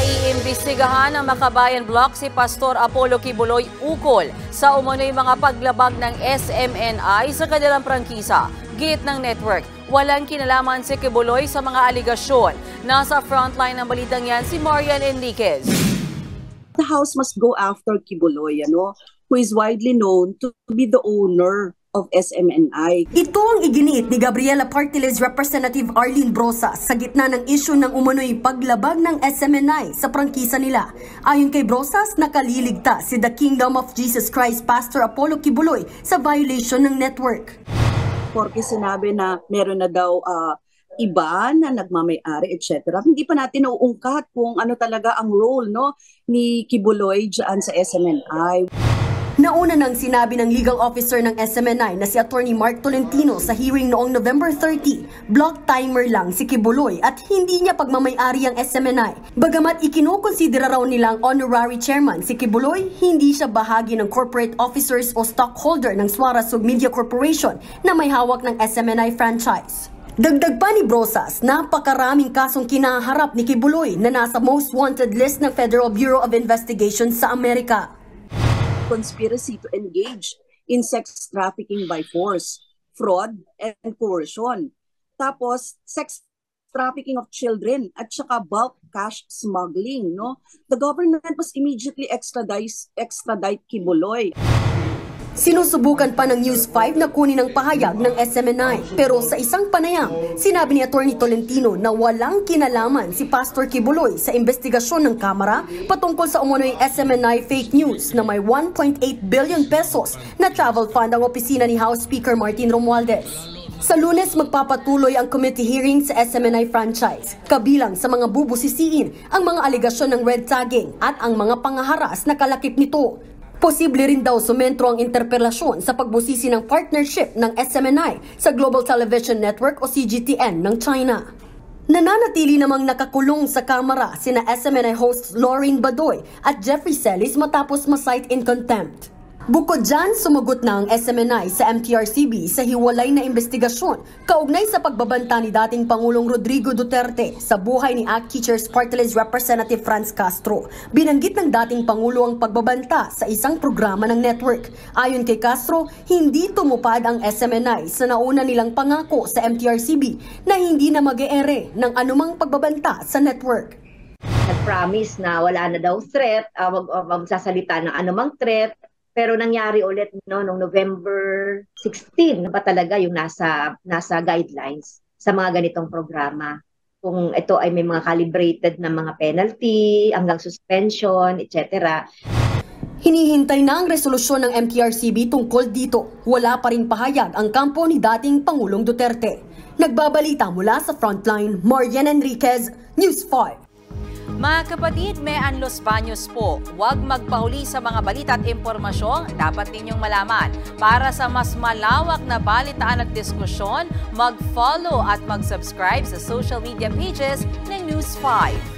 Naiimbestigahan ng Makabayan Block si Pastor Apollo Kibuloy ukol sa umano'y mga paglabag ng SMNI sa kanilang prangkisa. Git ng network, walang kinalaman si Kibuloy sa mga aligasyon. Nasa frontline ng balitang yan si Marian Enriquez. The House must go after Kibuloy, who is widely known to be the owner of SMNI. Ito ang iginiit ni Gabriela Partiles Representative Arlene Brosas sa gitna ng isyu ng umano'y paglabag ng SMNI sa prangkisa nila. Ayon kay Brosas, nakaliligtas si The Kingdom of Jesus Christ Pastor Apollo Kibuloy sa violation ng network. Porque sinabi na meron na daw iba na nagmamay-ari, etc. Hindi pa natin nauungkat kung ano talaga ang role ni Kibuloy dyan sa SMNI. Nauna nang sinabi ng legal officer ng SMNI na si Attorney Mark Tolentino sa hearing noong November 30, block timer lang si Kibuloy at hindi niya pagmamay-ari ang SMNI. Bagamat ikinukonsidera raw nilang honorary chairman si Kibuloy, hindi siya bahagi ng corporate officers o stockholder ng Suarezug Media Corporation na may hawak ng SMNI franchise. Dagdag pa ni Brosas, napakaraming kasong kinaharap ni Kibuloy na nasa most wanted list ng Federal Bureau of Investigation sa Amerika. Conspiracy to engage in sex trafficking by force, fraud, and coercion. Tapos, sex trafficking of children at saka bulk cash smuggling. The government must immediately extradite Kibuloy. Sinusubukan pa ng News 5 na kunin ang pahayag ng SMNI. Pero sa isang panayam, sinabi ni Attorney Tolentino na walang kinalaman si Pastor Kibuloy sa investigasyon ng Kamara patungkol sa umano'y SMNI fake news na may 1.8 billion pesos na travel fund ang opisina ni House Speaker Martin Romualdez. Sa Lunes, magpapatuloy ang committee hearing sa SMNI franchise. Kabilang sa mga bubusisiin ang mga alegasyon ng red tagging at ang mga pangaharas na kalakip nito. Posible rin daw sumentro ang interpelasyon sa pagbusisi ng partnership ng SMNI sa Global Television Network o CGTN ng China. Nananatili namang nakakulong sa kamera sina SMNI hosts Lauren Badoy at Jeffrey Celis matapos ma-cite in contempt. Bukod dyan, sumagot na ang SMNI sa MTRCB sa hiwalay na investigasyon kaugnay sa pagbabanta ni dating Pangulong Rodrigo Duterte sa buhay ni ACT Teachers Party List Representative Franz Castro. Binanggit ng dating Pangulo ang pagbabanta sa isang programa ng network. Ayon kay Castro, hindi tumupad ang SMNI sa nauna nilang pangako sa MTRCB na hindi na mag-e-ere ng anumang pagbabanta sa network. Nag-promise na wala na daw threat, magsasalita ng anumang threat. Pero nangyari ulit noong November 16 na ba talaga yung nasa guidelines sa mga ganitong programa. Kung ito ay may mga calibrated na mga penalty, hanggang suspension, etc. Hinihintay na ang resolusyon ng MTRCB tungkol dito. Wala pa rin pahayag ang kampo ni dating Pangulong Duterte. Nagbabalita mula sa Frontline, Marian Enriquez, News 5. Mga kapatid, may Los Baños po. Huwag magpahuli sa mga balita at impormasyon dapat ninyong malaman. Para sa mas malawak na balitaan at diskusyon, mag-follow at mag-subscribe sa social media pages ng News 5.